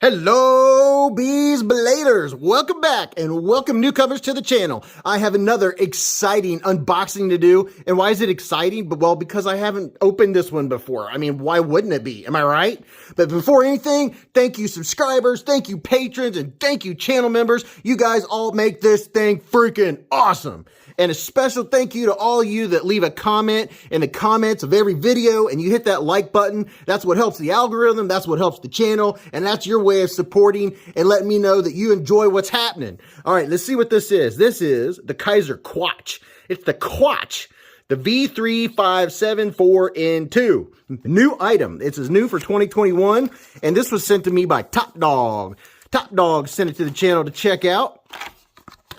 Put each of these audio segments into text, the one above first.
Hello, Beez Bladers! Welcome back and welcome newcomers to the channel. I have another exciting unboxing to do. And why is it exciting? Well, because I haven't opened this one before. I mean, why wouldn't it be? Am I right? But before anything, thank you subscribers, thank you patrons, and thank you channel members. You guys all make this thing freaking awesome. And a special thank you to all of you that leave a comment in the comments of every video and you hit that like button. That's what helps the algorithm. That's what helps the channel. And that's your way of supporting and letting me know that you enjoy what's happening. All right, let's see what this is. This is the Kizer Quatch. It's the Quatch, the V3574N2. New item. It's new for 2021. And this was sent to me by Top Dog. Top Dog sent it to the channel to check out.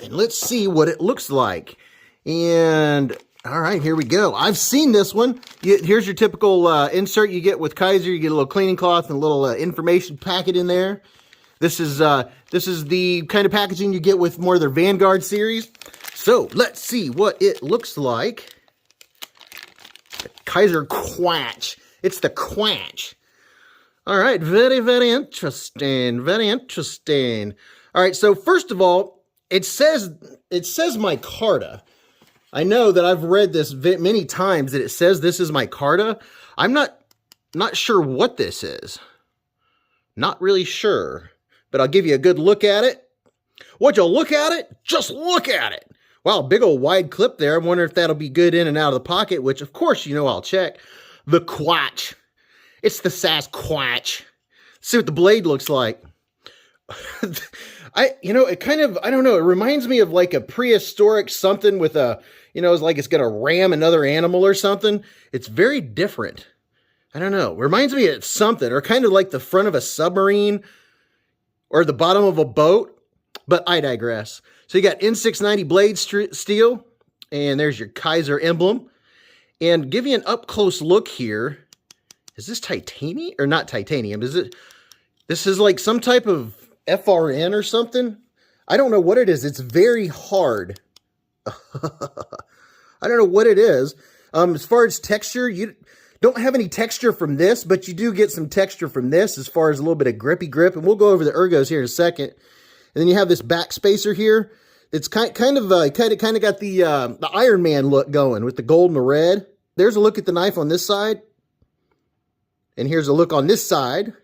And let's see what it looks like. And, all right, here we go. I've seen this one. Here's your typical insert you get with Kizer. You get a little cleaning cloth and a little information packet in there. This is the kind of packaging you get with more of their Vanguard series. So, let's see what it looks like. The Kizer Quatch. It's the Quatch. All right, very, very interesting. Very interesting. All right, so first of all, it says Micarta. I know that I've read this many times that it says this is Micarta. I'm not sure what this is. Not really sure. But I'll give you a good look at it. Would you look at it? Just look at it. Wow, big old wide clip there. I wonder if that'll be good in and out of the pocket, which of course you know I'll check. The Quatch. It's the SASQUATCH. See what the blade looks like. It kind of, I don't know, it reminds me of like a prehistoric something with a, it's like it's going to ram another animal or something. It's very different. I don't know. It reminds me of something, or kind of like the front of a submarine or the bottom of a boat, but I digress. So you got N690 blade steel, and there's your Kizer emblem. And give you an up-close look here. Is this titanium or not titanium? This is like some type of FRN or something. I don't know what it is. It's very hard. I don't know what it is. As far as texture, you don't have any texture from this, but you do get some texture from this as far as a little bit of grippy grip. And we'll go over the ergos here in a second. And then you have this back spacer here. It's kind of got the Iron Man look going with the gold and the red. There's a look at the knife on this side. And here's a look on this side.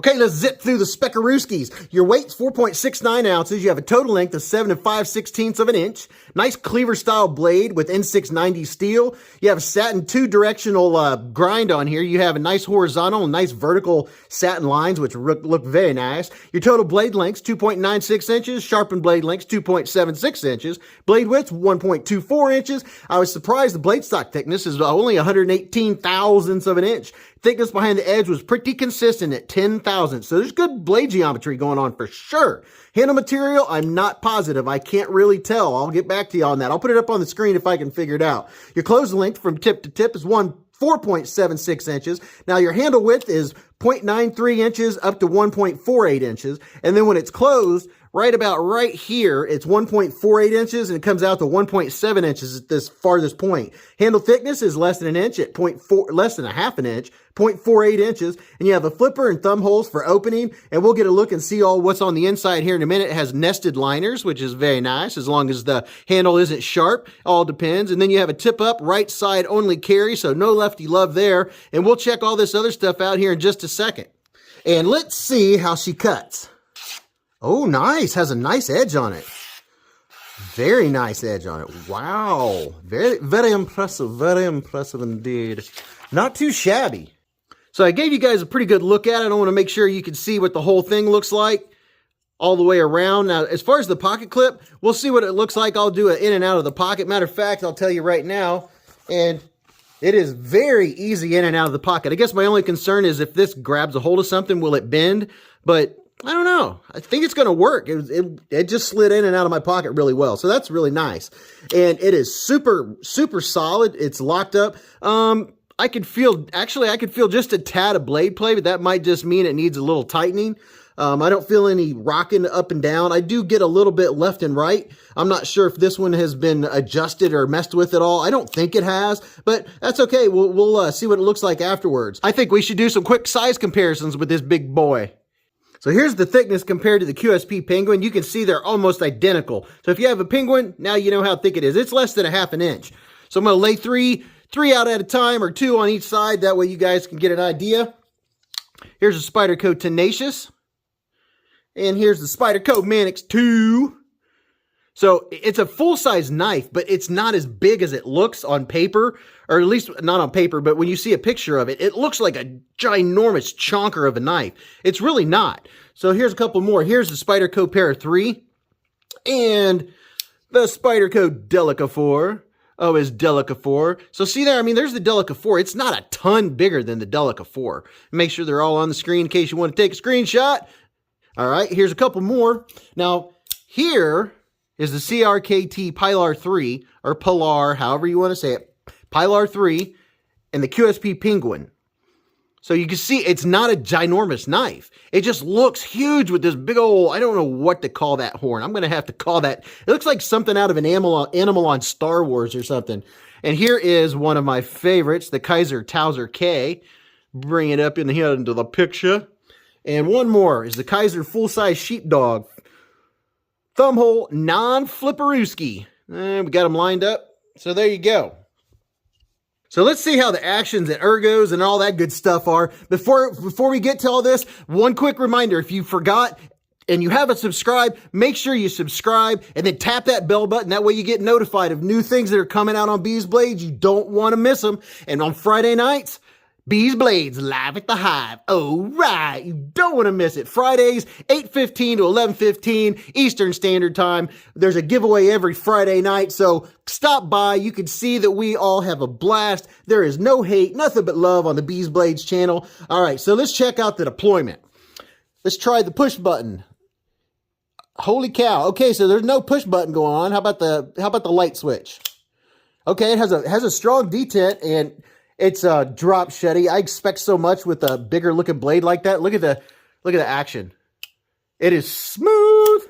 Okay, let's zip through the Speckarooskies. Your weight's 4.69 ounces. You have a total length of 7 5/16 of an inch. Nice cleaver style blade with N690 steel. You have a satin 2-directional grind on here. You have a nice horizontal and nice vertical satin lines, which look very nice. Your total blade length's 2.96 inches. Sharpened blade length's 2.76 inches. Blade width's 1.24 inches. I was surprised the blade stock thickness is only 118 thousandths of an inch. Thickness behind the edge was pretty consistent at 10 thousandths. So there's good blade geometry going on for sure. Handle material, I'm not positive. I can't really tell. I'll get back to you on that. I'll put it up on the screen if I can figure it out. Your close length from tip to tip is 4.76 inches. Now your handle width is 0.93 inches up to 1.48 inches. And then when it's closed, right about right here, it's 1.48 inches and it comes out to 1.7 inches at this farthest point. Handle thickness is less than an inch at less than a half an inch, 0.48 inches. And you have a flipper and thumb holes for opening. And we'll get a look and see all what's on the inside here in a minute. It has nested liners, which is very nice as long as the handle isn't sharp. All depends. And then you have a tip up right side only carry. So no lefty love there. And we'll check all this other stuff out here in just a second. And let's see how she cuts. Oh, nice. Has a nice edge on it. Very nice edge on it. Wow. Very, very impressive. Very impressive indeed. Not too shabby. So I gave you guys a pretty good look at it. I want to make sure you can see what the whole thing looks like all the way around. Now, as far as the pocket clip, we'll see what it looks like. I'll do it in and out of the pocket. Matter of fact, I'll tell you right now, and it is very easy in and out of the pocket. I guess my only concern is if this grabs a hold of something, will it bend? But I don't know. I think it's going to work. It just slid in and out of my pocket really well. So that's really nice. And it is super, super solid. It's locked up. I could feel just a tad of blade play, but that might just mean it needs a little tightening. I don't feel any rocking up and down. I do get a little bit left and right. I'm not sure if this one has been adjusted or messed with at all. I don't think it has, but that's okay. We'll see what it looks like afterwards. I think we should do some quick size comparisons with this big boy. So here's the thickness compared to the QSP Penguin. You can see they're almost identical. So if you have a Penguin, now you know how thick it is. It's less than a half an inch. So I'm going to lay three out at a time, or 2 on each side. That way you guys can get an idea. Here's a Spyderco Tenacious. And here's the Spyderco Manix 2. So it's a full-size knife, but it's not as big as it looks on paper, or at least not on paper, but when you see a picture of it, it looks like a ginormous chonker of a knife. It's really not. So here's a couple more. Here's the Spyderco Para 3 and the Spyderco Delica 4. Oh, it's Delica 4. So see there, I mean, there's the Delica 4. It's not a ton bigger than the Delica 4. Make sure they're all on the screen in case you want to take a screenshot. All right, here's a couple more. Now, here is the CRKT Pilar 3, or Pilar, however you want to say it, Pilar 3, and the QSP Penguin. So you can see it's not a ginormous knife. It just looks huge with this big old, I don't know what to call that horn. I'm going to have to call that, it looks like something out of an animal on Star Wars or something. And here is one of my favorites, the Kizer K. Bring it up in here into the picture. And one more is the Kizer full-size sheepdog. Thumbhole non-flipperooski. And we got them lined up. So there you go. So let's see how the actions and ergos and all that good stuff are. Before we get to all this, one quick reminder. If you forgot and you haven't subscribed, make sure you subscribe and then tap that bell button. That way you get notified of new things that are coming out on Beez Blades. You don't want to miss them. And on Friday nights, Beez Blades live at the Hive. Oh, right. You don't want to miss it. Fridays, 8:15 to 11:15 Eastern Standard Time. There's a giveaway every Friday night, so stop by. You can see that we all have a blast. There is no hate, nothing but love on the Beez Blades channel. All right, so let's check out the deployment. Let's try the push button. Holy cow. Okay, so there's no push button going on. How about the light switch? Okay, it has a strong detent, and it's a drop shetty. I expect so much with a bigger looking blade like that. Look at the action. It is smooth.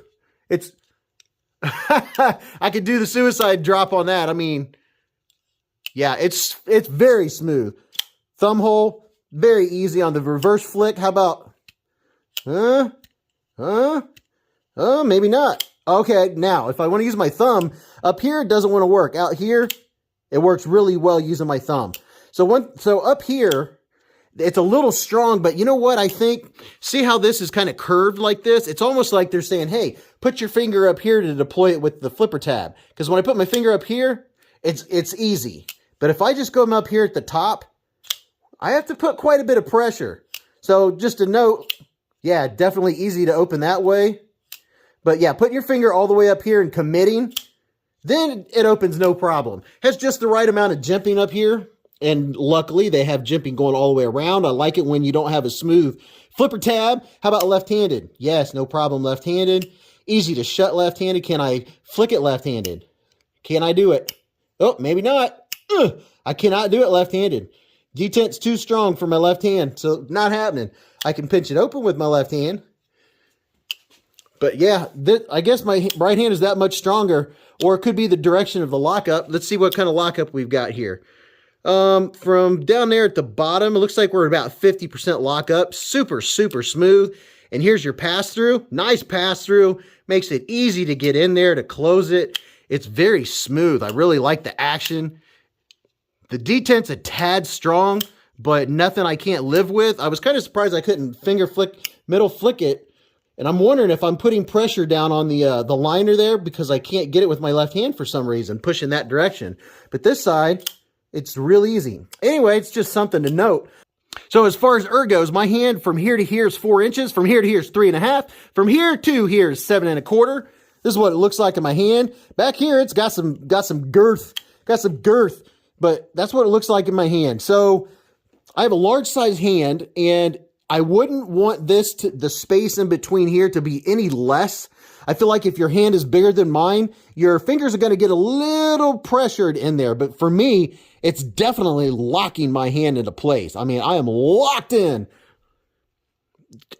It's I could do the suicide drop on that. I mean, yeah, it's very smooth. Thumb hole, very easy on the reverse flick. How about maybe not. Okay, now if I want to use my thumb, up here it doesn't want to work. Out here, it works really well using my thumb. So up here, it's a little strong, but you know what I think? See how this is kind of curved like this? It's almost like they're saying, hey, put your finger up here to deploy it with the flipper tab. Because when I put my finger up here, it's easy. But if I just go up here at the top, I have to put quite a bit of pressure. So just a note, yeah, definitely easy to open that way. But yeah, putting your finger all the way up here and committing, then it opens no problem. Has just the right amount of jimping up here. And luckily, they have jimping going all the way around. I like it when you don't have a smooth flipper tab. How about left-handed? Yes, no problem left-handed. Easy to shut left-handed. Can I flick it left-handed? Can I do it? Oh, maybe not. I cannot do it left-handed. Detent's too strong for my left hand, so not happening. I can pinch it open with my left hand. But yeah, I guess my right hand is that much stronger, or it could be the direction of the lockup. Let's see what kind of lockup we've got here. From down there at the bottom, it looks like we're about 50% lockup. Super, super smooth. And here's your pass-through. Nice pass-through. Makes it easy to get in there to close it. It's very smooth. I really like the action. The detent's a tad strong, but nothing I can't live with. I was kind of surprised I couldn't middle flick it. And I'm wondering if I'm putting pressure down on the liner there because I can't get it with my left hand for some reason, pushing that direction. But this side, it's real easy. Anyway, it's just something to note. So as far as ergos, my hand from here to here is 4 inches. From here to here is 3.5. From here to here is 7.25. This is what it looks like in my hand. Back here, it's got some girth. But that's what it looks like in my hand. So I have a large size hand, and I wouldn't want the space in between here to be any less. I feel like if your hand is bigger than mine, your fingers are going to get a little pressured in there. But for me, it's definitely locking my hand into place. I mean, I am locked in.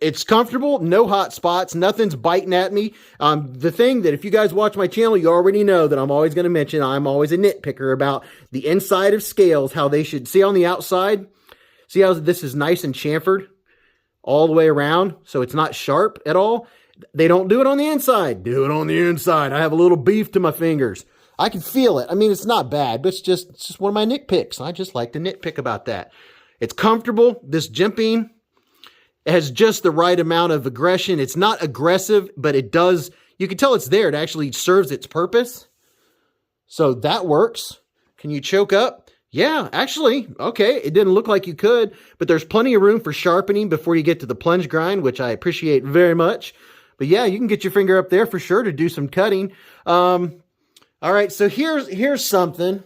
It's comfortable, no hot spots, nothing's biting at me. The thing that if you guys watch my channel, you already know that I'm always going to mention, I'm always a nitpicker about the inside of scales, how they should, see on the outside, see how this is nice and chamfered? all the way around, so it's not sharp at all. They don't do it on the inside. Do it on the inside. I have a little beef to my fingers. I can feel it. I mean, it's not bad, but it's just one of my nitpicks. I just like to nitpick about that. It's comfortable. This jimping has just the right amount of aggression. It's not aggressive, but it does, you can tell it's there. It actually serves its purpose. So that works. Can you choke up? Yeah, actually, okay. It didn't look like you could, but there's plenty of room for sharpening before you get to the plunge grind, which I appreciate very much. But yeah, you can get your finger up there for sure to do some cutting. All right, so here's something.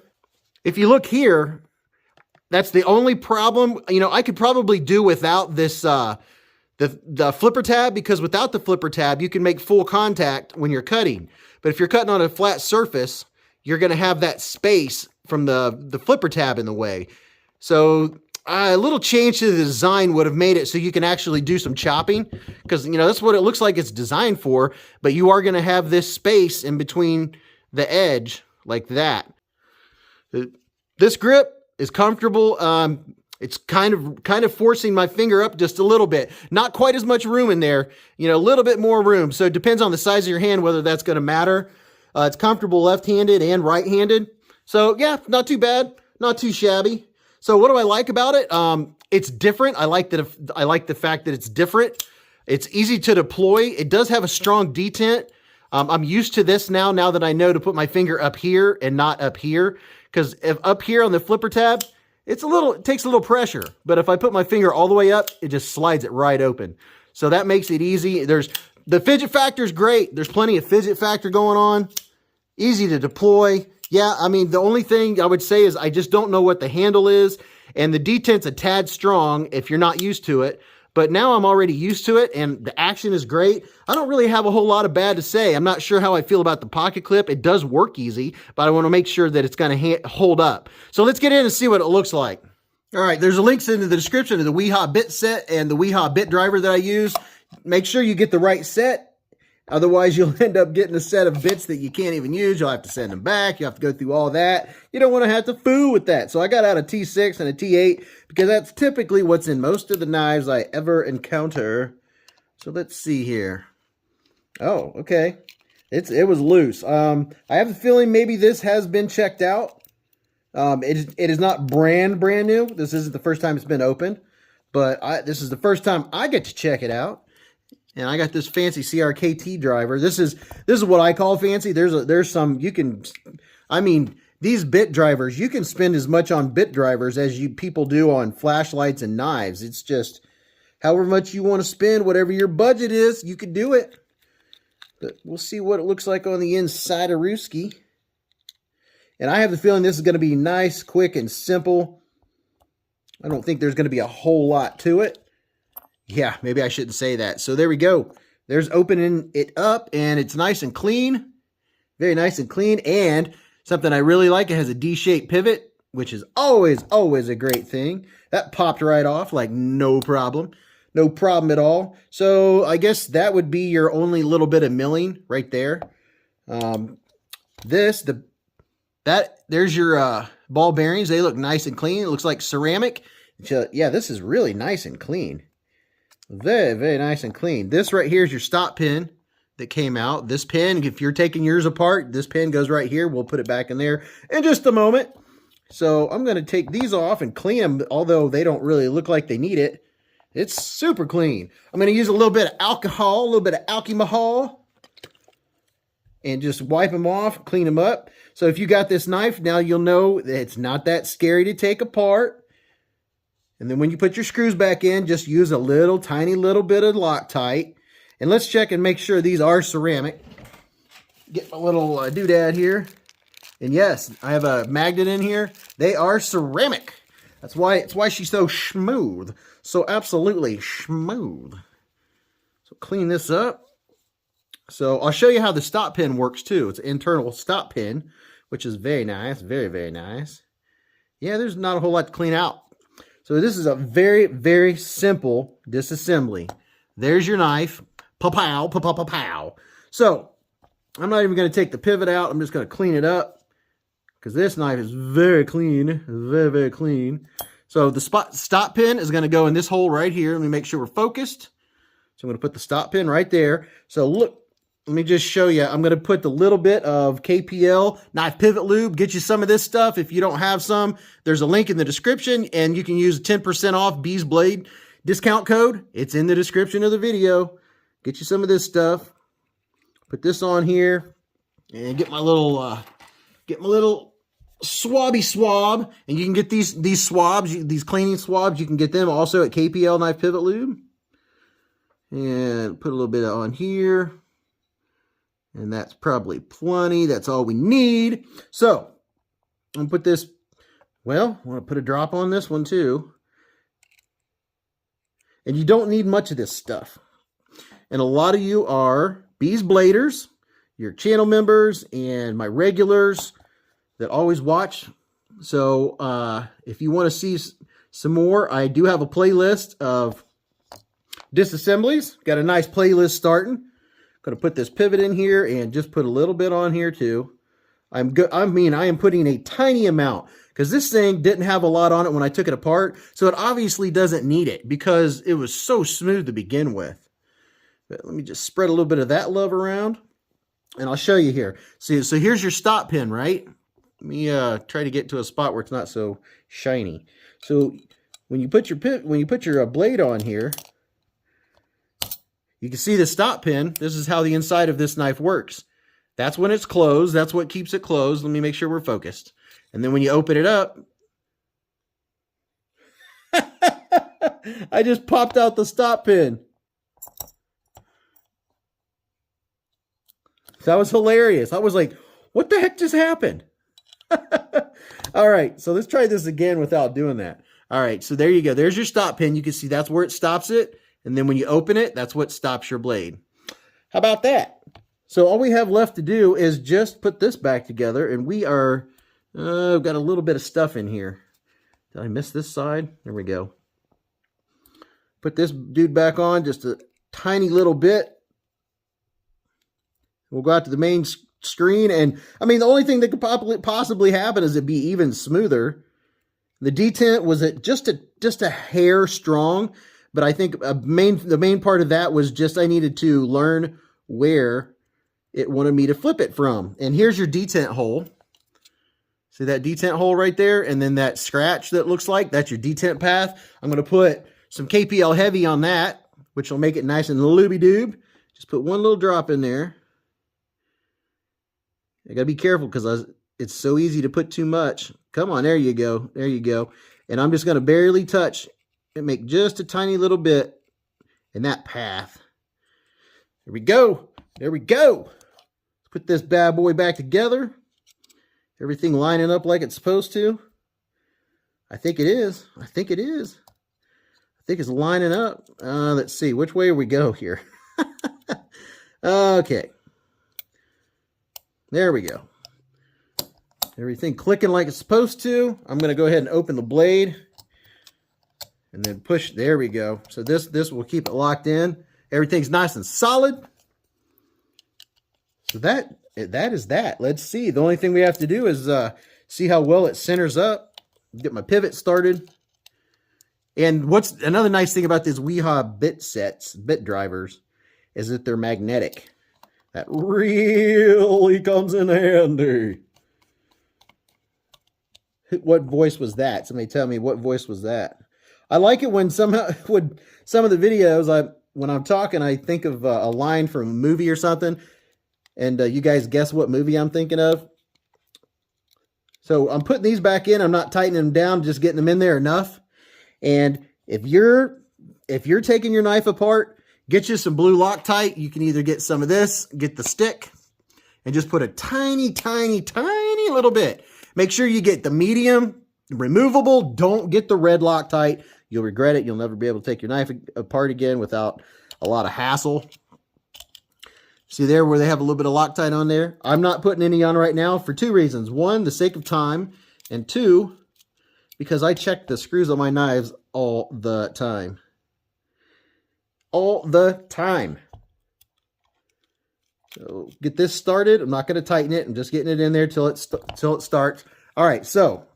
If you look here, that's the only problem. You know, I could probably do without this, the flipper tab, because without the flipper tab, you can make full contact when you're cutting. But if you're cutting on a flat surface, you're going to have that space from the flipper tab in the way. So a little change to the design would have made it so you can actually do some chopping, because, you know, that's what it looks like it's designed for, but you are going to have this space in between the edge like that. This grip is comfortable. It's kind of forcing my finger up just a little bit. Not quite as much room in there, you know, a little bit more room. So it depends on the size of your hand whether that's going to matter. It's comfortable left-handed and right-handed. So yeah, not too bad, not too shabby. So what do I like about it? It's different. I like the fact that it's different. It's easy to deploy. It does have a strong detent. I'm used to this now that I know to put my finger up here and not up here. Because if up here on the flipper tab, it takes a little pressure. But if I put my finger all the way up, it just slides it right open. So that makes it easy. The fidget factor is great. There's plenty of fidget factor going on. Easy to deploy. Yeah, I mean, the only thing I would say is I just don't know what the handle is, and the detent's a tad strong if you're not used to it. But now I'm already used to it, and the action is great. I don't really have a whole lot of bad to say. I'm not sure how I feel about the pocket clip. It does work easy, but I want to make sure that it's going to hold up. So let's get in and see what it looks like. All right, there's links in the description of the Weehaw bit set and the Weehaw bit driver that I use. Make sure you get the right set. Otherwise, you'll end up getting a set of bits that you can't even use. You'll have to send them back. You have to go through all that. You don't want to have to fool with that. So I got out a T6 and a T8 because that's typically what's in most of the knives I ever encounter. So let's see here. Oh, okay. It was loose. I have the feeling maybe this has been checked out. It is not brand new. This isn't the first time it's been opened, but this is the first time I get to check it out. And I got this fancy CRKT driver. This is what I call fancy. There's some you can, I mean, these bit drivers, you can spend as much on bit drivers as people do on flashlights and knives. It's just however much you want to spend, whatever your budget is, you can do it. But we'll see what it looks like on the inside of Rooski. And I have the feeling this is going to be nice, quick, and simple. I don't think there's going to be a whole lot to it. Yeah, maybe I shouldn't say that. So there we go. There's opening it up, and it's nice and clean. Very nice and clean. And something I really like, it has a D-shaped pivot, which is always a great thing. That popped right off like no problem. No problem at all. So I guess that would be your only little bit of milling right there. There's your ball bearings. They look nice and clean. It looks like ceramic. So, yeah, this is really nice and clean. Very, very nice and clean. This right here is your stop pin that came out. This pin, if you're taking yours apart, this pin goes right here. We'll put it back in there in just a moment. So I'm going to take these off and clean them, although they don't really look like they need it. It's super clean. I'm going to use a little bit of alcohol, a little bit of alcohol, and just wipe them off, clean them up. So if you got this knife, now you'll know that it's not that scary to take apart. And then when you put your screws back in, just use a tiny little bit of Loctite. And let's check and make sure these are ceramic. Get my little doodad here. And yes, I have a magnet in here. They are ceramic. That's why she's so smooth. So absolutely smooth. So clean this up. So I'll show you how the stop pin works too. It's an internal stop pin, which is very nice. Very, very nice. Yeah, there's not a whole lot to clean out. So this is a very, very simple disassembly. There's your knife. Pow, pow, pow, pow, pow. So I'm not even going to take the pivot out. I'm just going to clean it up because this knife is very clean. Very, very clean. So the stop pin is going to go in this hole right here. Let me make sure we're focused. So I'm going to put the stop pin right there. So look, let me just show you. I'm going to put the little bit of KPL knife pivot lube. Get you some of this stuff. If you don't have some, there's a link in the description, and you can use 10% off Beez Blade discount code. It's in the description of the video. Get you some of this stuff. Put this on here, and get my little swabby swab. And you can get these swabs, these cleaning swabs. You can get them also at KPL Knife Pivot Lube. And put a little bit on here. And that's probably plenty. That's all we need. So, I'm going to put this, well, I want to put a drop on this one too. And you don't need much of this stuff. And a lot of you are Beez Bladers, your channel members, and my regulars that always watch. So, if you want to see some more, I do have a playlist of disassemblies. Got a nice playlist starting. Going to put this pivot in here and just put a little bit on here too. I am putting a tiny amount because this thing didn't have a lot on it when I took it apart. So it obviously doesn't need it because it was so smooth to begin with. But let me just spread a little bit of that love around and I'll show you here. See, so here's your stop pin, right? Let me try to get to a spot where it's not so shiny. So when you put your blade on here, you can see the stop pin. This is how the inside of this knife works. That's when it's closed. That's what keeps it closed. Let me make sure we're focused. And then when you open it up, I just popped out the stop pin. That was hilarious. I was like, what the heck just happened? All right, so let's try this again without doing that. All right, so there you go. There's your stop pin. You can see that's where it stops it. And then when you open it, that's what stops your blade. How about that? So all we have left to do is just put this back together. And we are, got a little bit of stuff in here. Did I miss this side? There we go. Put this dude back on just a tiny little bit. We'll go out to the main screen. And I mean, the only thing that could possibly happen is it'd be even smoother. The detent was just a hair strong. But I think the main part of that was just I needed to learn where it wanted me to flip it from. And here's your detent hole. See that detent hole right there? And then that scratch that looks like, that's your detent path. I'm going to put some KPL heavy on that, which will make it nice and looby-doob. Just put one little drop in there. I got to be careful because it's so easy to put too much. Come on, there you go. There you go. And I'm just going to barely touch and make just a tiny little bit in that path. There we go. There we go. Let's put this bad boy back together. Everything lining up like it's supposed to. I think it is. I think it is. I think it's lining up. Let's see. Which way we go here? Okay. There we go. Everything clicking like it's supposed to. I'm going to go ahead and open the blade. And then push, there we go. So this will keep it locked in. Everything's nice and solid. So that is that. Let's see. The only thing we have to do is see how well it centers up. Get my pivot started. And what's another nice thing about these Weehaw bit drivers, is that they're magnetic. That really comes in handy. What voice was that? Somebody tell me what voice was that. I like it when some of the videos, when I'm talking, I think of a line from a movie or something, and you guys guess what movie I'm thinking of. So I'm putting these back in. I'm not tightening them down, just getting them in there enough. And if you're taking your knife apart, get you some blue Loctite. You can either get some of this, get the stick, and just put a tiny, tiny, tiny little bit. Make sure you get the medium, removable. Don't get the red Loctite. You'll regret it. You'll never be able to take your knife apart again without a lot of hassle. See there where they have a little bit of Loctite on there? I'm not putting any on right now for two reasons. One, the sake of time. And two, because I check the screws on my knives all the time. All the time. So get this started. I'm not going to tighten it. I'm just getting it in there till it starts. All right, so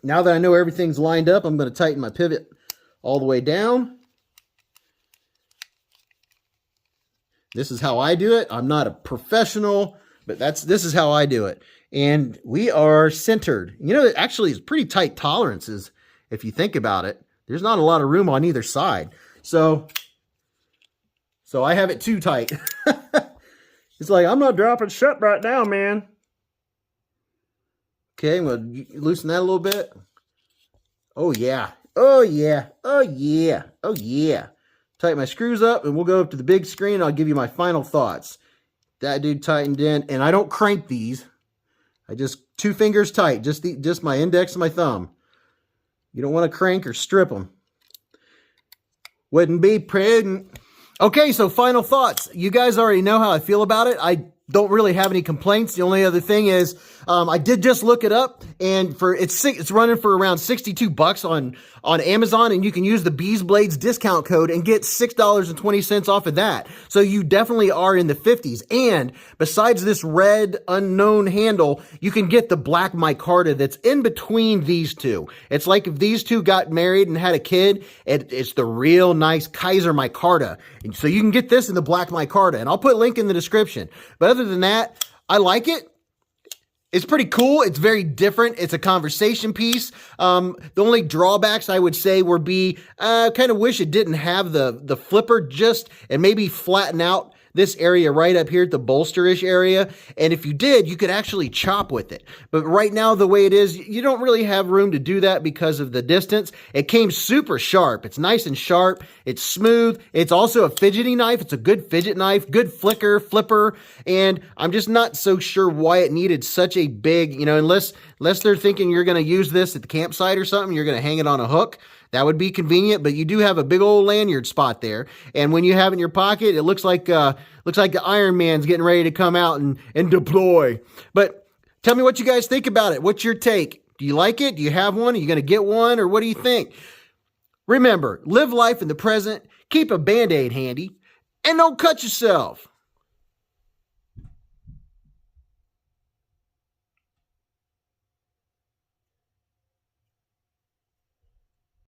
Now that I know everything's lined up, I'm going to tighten my pivot all the way down. This is how I do it. I'm not a professional, but this is how I do it. And we are centered. You know, it actually is pretty tight tolerances if you think about it. There's not a lot of room on either side. So I have it too tight. It's like, I'm not dropping shut right now, man. Okay, I'm going to loosen that a little bit. Oh, yeah. Oh, yeah. Oh, yeah. Oh, yeah. Tighten my screws up, and we'll go up to the big screen, and I'll give you my final thoughts. That dude tightened in, and I don't crank these. I just, 2 fingers tight, just my index and my thumb. You don't want to crank or strip them. Wouldn't be prudent. Okay, so final thoughts. You guys already know how I feel about it. I don't really have any complaints. The only other thing is, I did just look it up, and it's running for around $62 on Amazon, and you can use the Beez Blades discount code and get $6.20 off of that. So you definitely are in the 50s. And besides this red unknown handle, you can get the black micarta that's in between these two. It's like if these two got married and had a kid, it's the real nice Kizer micarta. So you can get this in the black micarta, and I'll put a link in the description. But other than that, I like it. It's pretty cool. It's very different. It's a conversation piece. The only drawbacks I would say would be, I kind of wish it didn't have the flipper and maybe flatten out this area right up here at the bolster-ish area. And if you did, you could actually chop with it. But right now, the way it is, you don't really have room to do that because of the distance. It came super sharp. It's nice and sharp. It's smooth. It's also a fidgety knife. It's a good fidget knife, good flipper. And I'm just not so sure why it needed such a big, unless they're thinking you're going to use this at the campsite or something, you're going to hang it on a hook. That would be convenient, but you do have a big old lanyard spot there. And when you have it in your pocket, it looks like the Iron Man's getting ready to come out and deploy. But tell me what you guys think about it. What's your take? Do you like it? Do you have one? Are you going to get one? Or what do you think? Remember, live life in the present, keep a Band-Aid handy, and don't cut yourself.